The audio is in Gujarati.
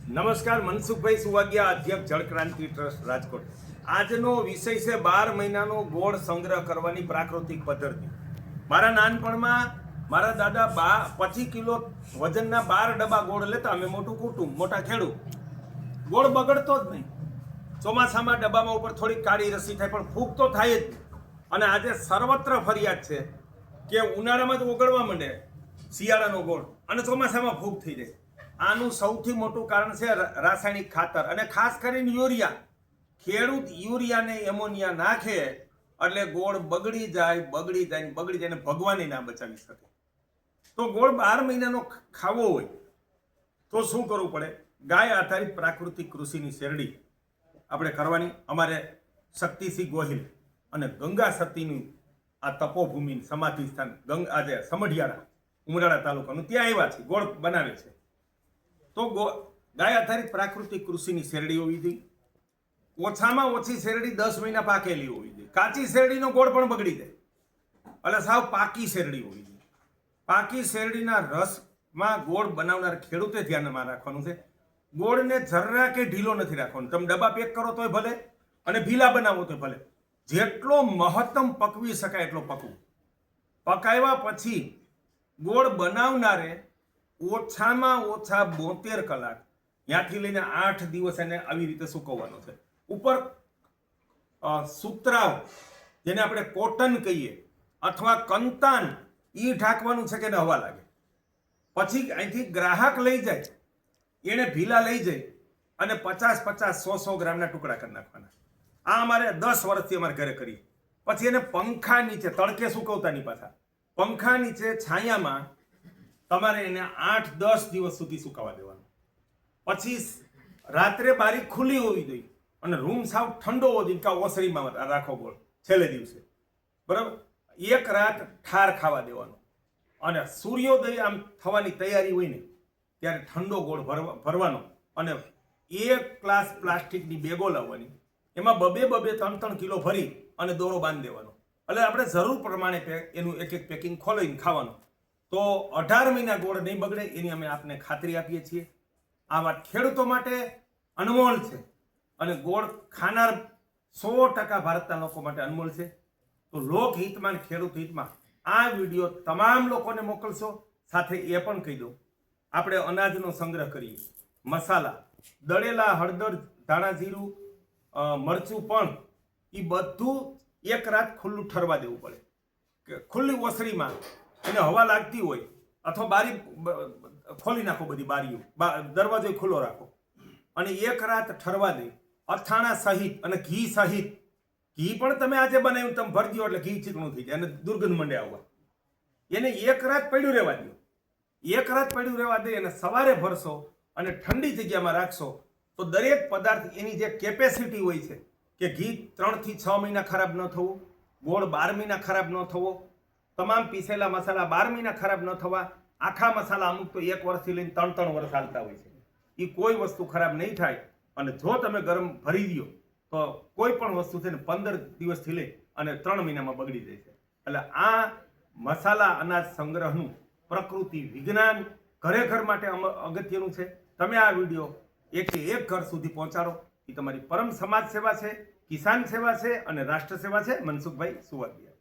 નમસ્કાર, મનસુખભાઈ સુવાગિયા, અધ્યક્ષ જળ ક્રાંતિ ટ્રસ્ટ રાજકોટ. આજનો વિષય છે 12 મહિનાનો ગોળ સંગ્રહ કરવાની પ્રાકૃતિક પદ્ધતિ. મારા નાનપણમાં મારા દાદા 25 કિલો વજનના 12 ડબ્બા ગોળ લેતા. અમે મોટું કુટુંબ, મોટા ખેડૂત. ગોળ બગડતો જ નહીં. ચોમાસામાં ડબ્બામાં ઉપર થોડી કાળી રસી થાય, પણ ફૂગ તો થાય જ નહીં. અને આજે સર્વત્ર ફરિયાદ છે કે ઉનાળામાં જ ઓગળવા માંડે શિયાળાનો ગોળ અને ચોમાસામાં ફૂગ થઈ જાય. આનું સૌથી મોટું કારણ છે રાસાયણિક ખાતર, અને ખાસ કરીને યુરિયા. ખેડૂત યુરિયાને એમોનિયા નાખે એટલે ગોળ બગડી જાય ને ભગવાને ના બચાવી શકે. તો ગોળ 12 મહિનાનો ખાવો હોય તો શું કરવું પડે? ગાય આધારિત પ્રાકૃતિક કૃષિની શેરડી આપણે કરવાની. અમારે શક્તિસિંહ ગોહિલ અને ગંગા સતીનું આ તપોભૂમિ સમાધિ સ્થાન આજે સમઢિયાળા ઉમરાળા તાલુકાનું ત્યાં આવ્યા છે, ગોળ બનાવે છે. તો ગાય આધારિત પ્રાકૃતિક કૃષિની શેરડી હોવી જોઈએ. ઓછામાં ઓછી શેરડી 10 મહિના પાકેલી હોવી જોઈએ. કાચી શેરડીનો ગોળ પણ બગડી જાય, એટલે સાવ પાકી શેરડી હોવી જોઈએ. પાકી શેરડીના રસમાં ગોળ બનાવનાર ખેડૂતે ધ્યાનમાં રાખવાનું છે. ગોળને જરા કે ઢીલો નથી રાખવાનો. તમે ડબ્બા પેક કરો તોય ભલે અને ભીલા બનાવો તોય ભલે. જેટલો મહત્તમ પકવી શકાય એટલો પકવું. પકાવ્યા પછી ગોળ બનાવનારે ઓછામાં ઓછા 72 કલાક ત્યાંથી લઈને 8 દિવસ એને આવી રીતે સૂકવવાનો છે. ઉપર સુતરાવ, જેને આપણે કોટન કહીએ, અથવા કંતાન, એ ઢાંકવાનું છે કે એને હવા લાગે. પછી અહીંથી ગ્રાહક લઈ જાય, એને ભીલા લઈ જાય અને 50-100 ગ્રામના ટુકડા કરી નાખવાના. આ અમારે 10 વર્ષથી અમારે ઘરે કરી. પછી એને પંખા નીચે, તડકે સૂકવતા નહીં, પાછા પંખા નીચે છાયામાં તમારે એને 8-10 દિવસ સુધી સુકાવા દેવાનું. પછી રાત્રે બારી ખુલ્લી હોવી જોઈએ અને રૂમ સાવ ઠંડો હોવો જોઈએ. કે ઓસરીમાં રાખો ગોળ છેલ્લે દિવસે, બરાબર. એક રાત ઠાર ખાવા દેવાનો અને સૂર્યોદય આમ થવાની તૈયારી હોય ને ત્યારે ઠંડો ગોળ ભરવાનો અને 1 ગ્લાસ પ્લાસ્ટિકની બેગો લાવવાની. એમાં 2-3 કિલો ભરી અને દોરો બાંધી દેવાનો. એટલે આપણે જરૂર પ્રમાણે એનું એક પેકિંગ ખોલીને ખાવાનું. તો 18 મહિના ગોળ નહીં બગડે એની અમે આપને ખાતરી આપીએ છીએ. આ વાત ખેડૂતો માટે અનમોલ છે અને ગોળ ખાનાર 100% ભારતના લોકો માટે અનમોલ છે. તો લોકહિતમાં, ખેડૂત હિતમાં આ વિડીયો તમામ લોકોને મોકલશો. સાથે એ પણ કહી દો, આપણે અનાજનો સંગ્રહ કરીએ, મસાલા, દળેલા હળદર, ધાણા જીરું, મરચું, પણ એ બધું એક રાત ખુલ્લું ઠરવા દેવું પડે. ખુલ્લી ઓસરીમાં એને હવા લાગતી હોય, અથવા બારી ખોલી નાખો, બધી બારીઓ, દરવાજો ખુલ્લો રાખો અને એક રાત ઠરવા દે. અથાણા સહિત અને ઘી સહિત. ઘી પણ તમે આજે બનાવ્યું, તમે ભરી દો એટલે ઘી ચીકણું થઈ જાય અને દુર્ગંધ મંડે આવવા. એને એક રાત પડ્યું રહેવા દો. એક રાત પડ્યું રહેવા દે અને સવારે ભરશો અને ઠંડી જગ્યામાં રાખશો તો દરેક પદાર્થ એની જે કેપેસિટી હોય છે કે ઘી 3 થી 6 મહિના ખરાબ ન થવું, ગોળ 12 મહિના ખરાબ ન થવો, તમામ પીસેલા મસાલા 12 મહિના ખરાબ ન થવા, આખા મસાલા અમુક તો 1 વર્ષથી લઈને 3 વર્ષ ચાલતા હોય છે. એ કોઈ વસ્તુ ખરાબ નહીં થાય. અને જો તમે ગરમ ભરી દો તો કોઈ પણ વસ્તુ છે ને 15 દિવસથી લઈ અને 3 મહિનામાં બગડી જાય છે. એટલે આ મસાલા અનાજ સંગ્રહનું પ્રકૃતિ વિજ્ઞાન ઘરે માટે અગત્યનું છે. તમે આ વિડીયો એક ઘર સુધી પહોંચાડો. એ તમારી પરમ સમાજ સેવા છે, કિસાન સેવા છે અને રાષ્ટ્ર સેવા છે. મનસુખભાઈ સુવાગિયા.